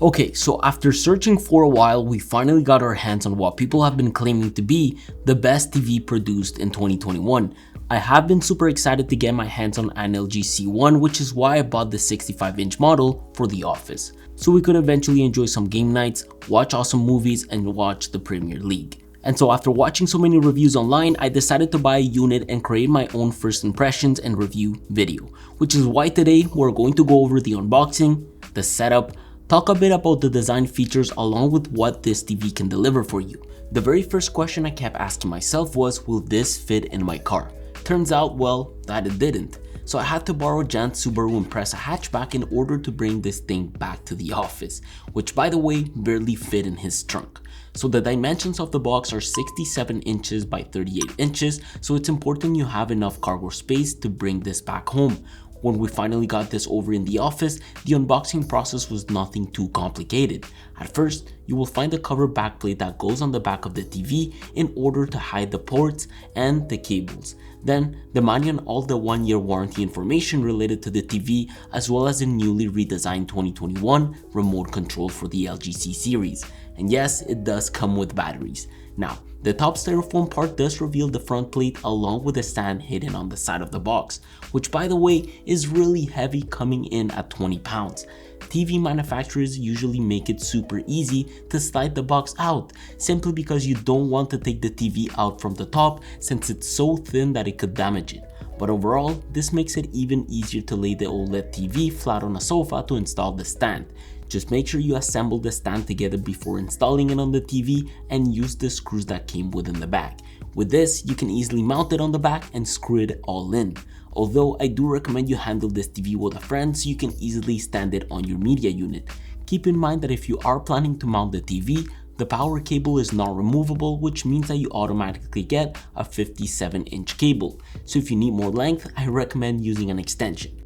Okay, so after searching for a while, we finally got our hands on what people have been claiming to be the best TV produced in 2021. I have been super excited to get my hands on an LG C1, which is why I bought the 65-inch model for the office, so we could eventually enjoy some game nights, watch awesome movies, and watch the Premier League. And so after watching so many reviews online, I decided to buy a unit and create my own first impressions and review video, which is why today we're going to go over the unboxing, the setup, talk a bit about the design features along with what this TV can deliver for you. The very first question I kept asking myself was, will this fit in my car? Turns out, well, that it didn't. So I had to borrow Jan's Subaru Impreza hatchback in order to bring this thing back to the office, which by the way, barely fit in his trunk. So the dimensions of the box are 67 inches by 38 inches, so it's important you have enough cargo space to bring this back home. When we finally got this over in the office, the unboxing process was nothing too complicated. At first, you will find a cover backplate that goes on the back of the TV in order to hide the ports and the cables. Then, the manual and all the 1-year warranty information related to the TV, as well as the newly redesigned 2021 remote control for the LG C series. And yes, it does come with batteries. Now, the top styrofoam part does reveal the front plate along with a stand hidden on the side of the box, which by the way is really heavy, coming in at 20 pounds. TV manufacturers usually make it super easy to slide the box out, simply because you don't want to take the TV out from the top since it's so thin that it could damage it. But overall, this makes it even easier to lay the OLED TV flat on a sofa to install the stand. Just make sure you assemble the stand together before installing it on the TV and use the screws that came within the back. With this, you can easily mount it on the back and screw it all in. Although I do recommend you handle this TV with a friend so you can easily stand it on your media unit. Keep in mind that if you are planning to mount the TV, the power cable is not removable, which means that you automatically get a 57-inch cable. So if you need more length, I recommend using an extension.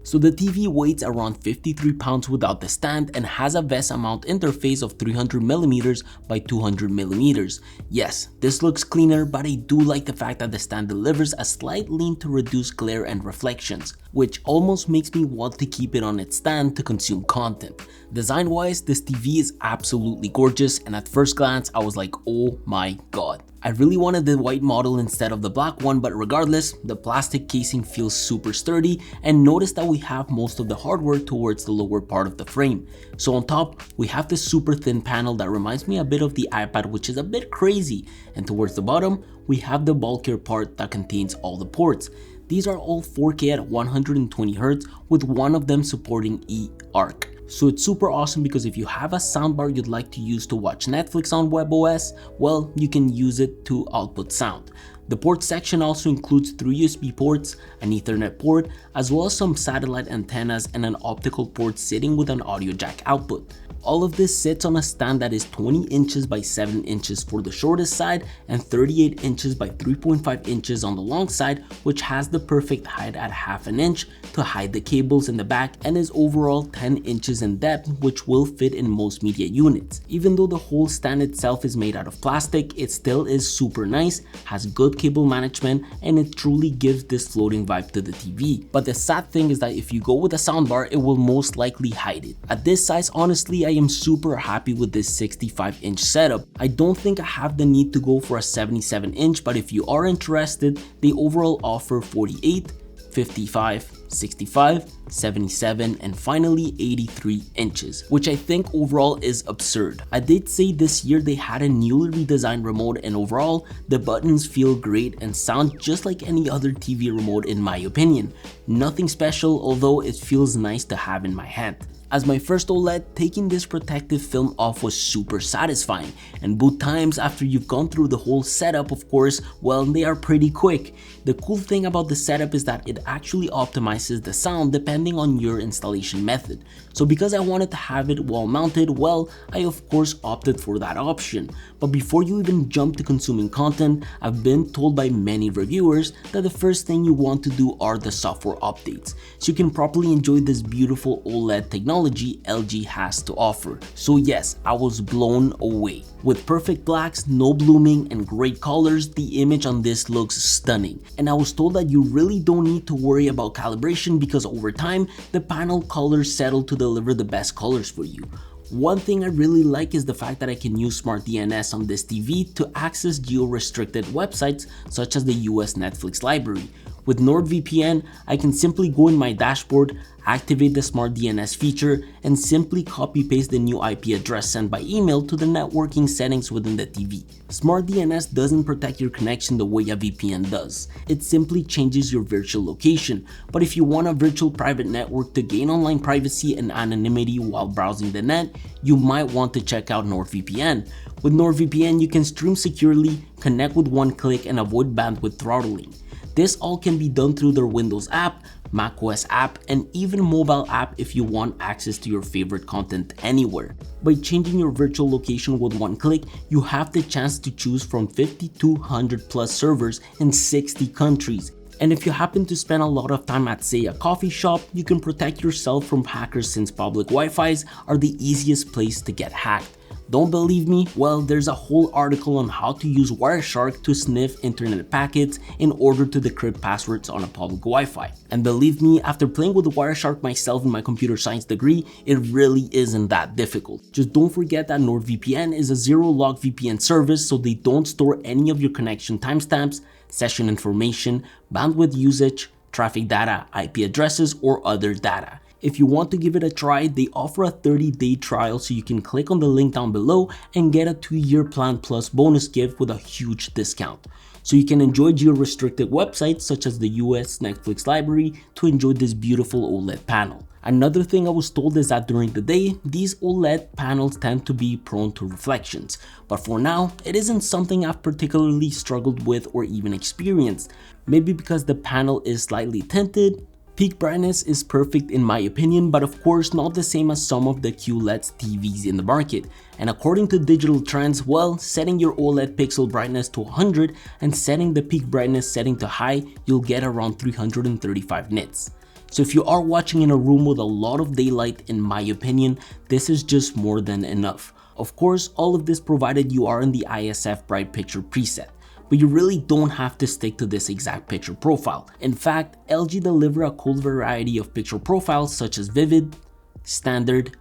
So the TV weighs around 53 pounds without the stand and has a VESA mount interface of 300mm by 200mm. Yes, this looks cleaner, but I do like the fact that the stand delivers a slight lean to reduce glare and reflections, which almost makes me want to keep it on its stand to consume content. Design wise, this TV is absolutely gorgeous, and at first glance I was like, oh my god. I really wanted the white model instead of the black one, but regardless, the plastic casing feels super sturdy, and notice that we have most of the hardware towards the lower part of the frame. So on top, we have this super thin panel that reminds me a bit of the iPad, which is a bit crazy, and towards the bottom, we have the bulkier part that contains all the ports. These are all 4K at 120Hz, with one of them supporting eARC. So it's super awesome because if you have a soundbar you'd like to use to watch Netflix on webOS, well, you can use it to output sound. The port section also includes 3 USB ports, an Ethernet port, as well as some satellite antennas and an optical port sitting with an audio jack output. All of this sits on a stand that is 20 inches by 7 inches for the shortest side and 38 inches by 3.5 inches on the long side, which has the perfect height at half an inch to hide the cables in the back, and is overall 10 inches in depth, which will fit in most media units. Even though the whole stand itself is made out of plastic, it still is super nice, has good cable management, and it truly gives this floating vibe to the TV. But the sad thing is that if you go with a soundbar, it will most likely hide it. At this size, honestly, I am super happy with this 65-inch setup. I don't think I have the need to go for a 77-inch, but if you are interested, they overall offer 48, 55, 65, 77, and finally 83 inches, which I think overall is absurd. I did say this year they had a newly redesigned remote, and overall the buttons feel great and sound just like any other TV remote in my opinion. Nothing special, although it feels nice to have in my hand. As my first OLED, taking this protective film off was super satisfying, and boot times after you've gone through the whole setup, of course, well, they are pretty quick. The cool thing about the setup is that it actually optimizes the sound depending on your installation method. So because I wanted to have it wall mounted, well, I of course opted for that option. But before you even jump to consuming content, I've been told by many reviewers that the first thing you want to do are the software updates, so you can properly enjoy this beautiful OLED technology LG has to offer. So yes, I was blown away. With perfect blacks, no blooming, and great colors, the image on this looks stunning. And I was told that you really don't need to worry about calibration because over time, the panel colors settle to deliver the best colors for you. One thing I really like is the fact that I can use Smart DNS on this TV to access geo-restricted websites such as the US Netflix library. With NordVPN, I can simply go in my dashboard, activate the Smart DNS feature, and simply copy-paste the new IP address sent by email to the networking settings within the TV. Smart DNS doesn't protect your connection the way a VPN does. It simply changes your virtual location, but if you want a virtual private network to gain online privacy and anonymity while browsing the net, you might want to check out NordVPN. With NordVPN, you can stream securely, connect with one click, and avoid bandwidth throttling. This all can be done through their Windows app, macOS app, and even mobile app if you want access to your favorite content anywhere. By changing your virtual location with one click, you have the chance to choose from 5,200 plus servers in 60 countries. And if you happen to spend a lot of time at, say, a coffee shop, you can protect yourself from hackers since public Wi-Fis are the easiest place to get hacked. Don't believe me? Well, there's a whole article on how to use Wireshark to sniff internet packets in order to decrypt passwords on a public Wi-Fi. And believe me, after playing with Wireshark myself in my computer science degree, it really isn't that difficult. Just don't forget that NordVPN is a zero-log VPN service, so they don't store any of your connection timestamps, session information, bandwidth usage, traffic data, IP addresses, or other data. If you want to give it a try, they offer a 30-day trial, so you can click on the link down below and get a 2-year plan plus bonus gift with a huge discount. So you can enjoy geo-restricted websites such as the US Netflix library to enjoy this beautiful OLED panel. Another thing I was told is that during the day, these OLED panels tend to be prone to reflections. But for now, it isn't something I've particularly struggled with or even experienced. Maybe because the panel is slightly tinted. Peak brightness is perfect in my opinion, but of course not the same as some of the QLED TVs in the market. And according to Digital Trends, well, setting your OLED pixel brightness to 100 and setting the peak brightness setting to high, you'll get around 335 nits. So if you are watching in a room with a lot of daylight, in my opinion, this is just more than enough. Of course, all of this provided you are in the ISF Bright Picture preset. But you really don't have to stick to this exact picture profile. In fact, LG deliver a cool variety of picture profiles such as Vivid, Standard,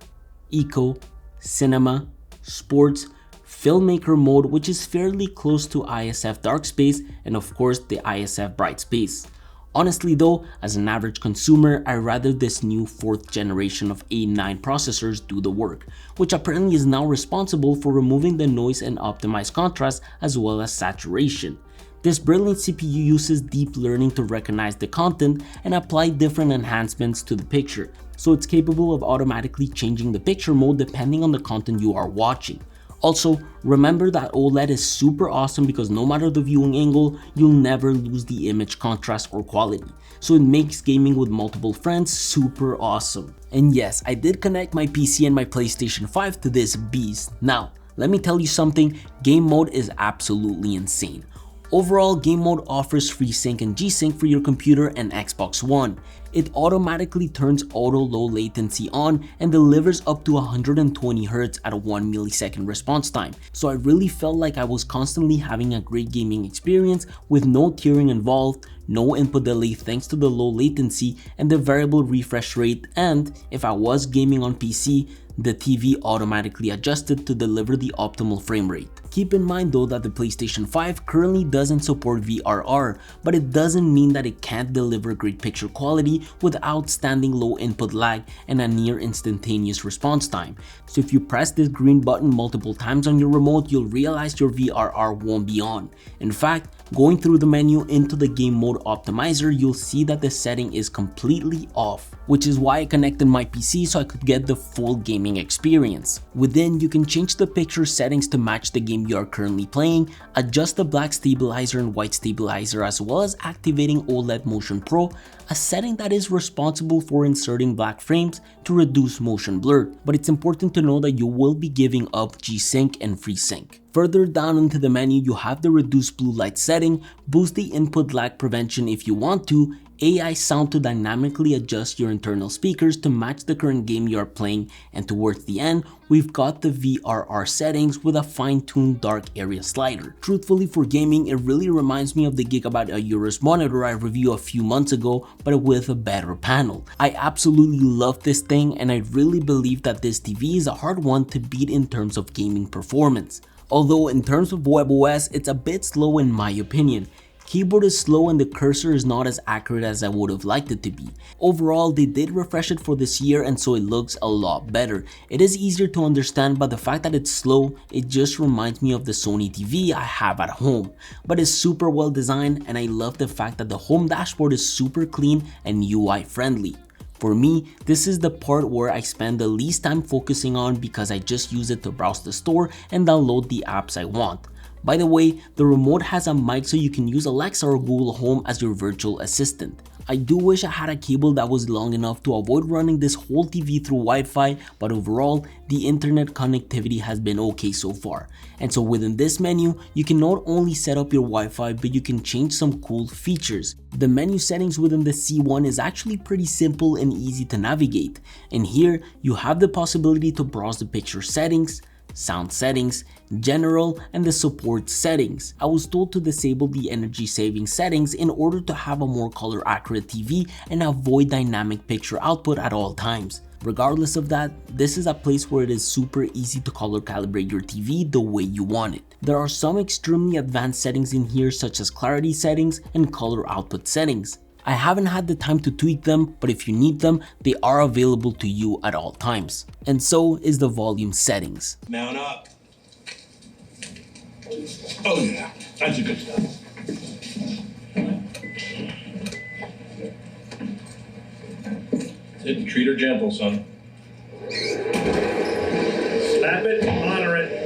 Eco, Cinema, Sports, Filmmaker mode, which is fairly close to ISF Dark Space, and of course the ISF Bright Space. Honestly though, as an average consumer, I rather this new 4th generation of A9 processors do the work, which apparently is now responsible for removing the noise and optimized contrast as well as saturation. This brilliant CPU uses deep learning to recognize the content and apply different enhancements to the picture, so it's capable of automatically changing the picture mode depending on the content you are watching. Also, remember that OLED is super awesome because no matter the viewing angle, you'll never lose the image contrast or quality. So it makes gaming with multiple friends super awesome. And yes, I did connect my PC and my PlayStation 5 to this beast. Now, let me tell you something, game mode is absolutely insane. Overall, game mode offers FreeSync and G-Sync for your computer and Xbox One. It automatically turns auto low latency on and delivers up to 120 Hz at a 1 millisecond response time. So I really felt like I was constantly having a great gaming experience with no tearing involved, no input delay thanks to the low latency and the variable refresh rate, and if I was gaming on PC, the TV automatically adjusted to deliver the optimal frame rate. Keep in mind though that the PlayStation 5 currently doesn't support VRR, but it doesn't mean that it can't deliver great picture quality smoothly with outstanding low input lag and a near instantaneous response time. So if you press this green button multiple times on your remote, you'll realize your VRR won't be on. In fact, going through the menu into the game mode optimizer, you'll see that the setting is completely off, which is why I connected my PC so I could get the full gaming experience. Within, you can change the picture settings to match the game you are currently playing, adjust the black stabilizer and white stabilizer, as well as activating OLED Motion Pro, a setting that is responsible for inserting black frames to reduce motion blur. But it's important to know that you will be giving up G-Sync and FreeSync. Further down into the menu, you have the reduce blue light setting, boost the input lag prevention if you want to, AI sound to dynamically adjust your internal speakers to match the current game you are playing, and towards the end, we've got the VRR settings with a fine-tuned dark area slider. Truthfully, for gaming, it really reminds me of the Gigabyte Aorus monitor I reviewed a few months ago, but with a better panel. I absolutely love this thing, and I really believe that this TV is a hard one to beat in terms of gaming performance. Although in terms of webOS, it's a bit slow in my opinion. Keyboard is slow and the cursor is not as accurate as I would have liked it to be. Overall, they did refresh it for this year and so it looks a lot better. It is easier to understand, but the fact that it's slow, it just reminds me of the Sony TV I have at home. But it's super well designed and I love the fact that the home dashboard is super clean and UI friendly. For me, this is the part where I spend the least time focusing on because I just use it to browse the store and download the apps I want. By the way, the remote has a mic so you can use Alexa or Google Home as your virtual assistant. I do wish I had a cable that was long enough to avoid running this whole TV through Wi-Fi, but overall, the internet connectivity has been okay so far. And so within this menu, you can not only set up your Wi-Fi, but you can change some cool features. The menu settings within the C1 is actually pretty simple and easy to navigate. And here, you have the possibility to browse the picture settings, sound settings, general, and the support settings. I was told to disable the energy saving settings in order to have a more color accurate TV and avoid dynamic picture output at all times. Regardless of that, this is a place where it is super easy to color calibrate your TV the way you want it. There are some extremely advanced settings in here such as clarity settings and color output settings. I haven't had the time to tweak them, but if you need them, they are available to you at all times. And so is the volume settings. Mount up. Oh yeah, that's a good stuff. Treat her gentle, son. Slap it, honor it.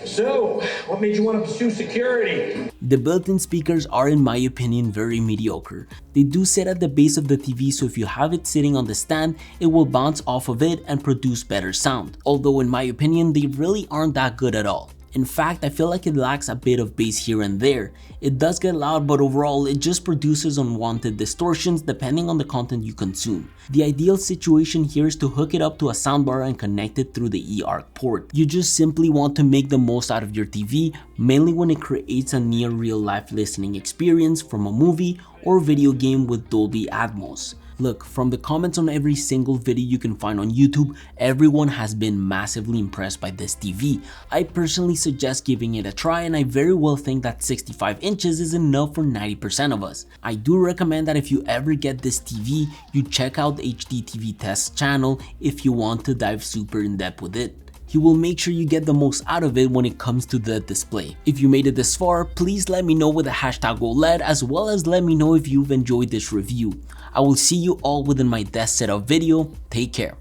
So, what made you want to pursue security? The built-in speakers are, in my opinion, very mediocre. They do sit at the base of the TV, so if you have it sitting on the stand, it will bounce off of it and produce better sound. Although in my opinion, they really aren't that good at all. In fact, I feel like it lacks a bit of bass here and there. It does get loud, but overall, it just produces unwanted distortions depending on the content you consume. The ideal situation here is to hook it up to a soundbar and connect it through the eARC port. You just simply want to make the most out of your TV, mainly when it creates a near real-life listening experience from a movie or video game with Dolby Atmos. Look, from the comments on every single video you can find on YouTube, everyone has been massively impressed by this TV. I personally suggest giving it a try, and I very well think that 65 inches is enough for 90% of us. I do recommend that if you ever get this TV, you check out the HD TV Test channel if you want to dive super in depth with it. He will make sure you get the most out of it when it comes to the display. If you made it this far, please let me know with the hashtag OLED, as well as let me know if you've enjoyed this review. I will see you all within my desk setup video. Take care.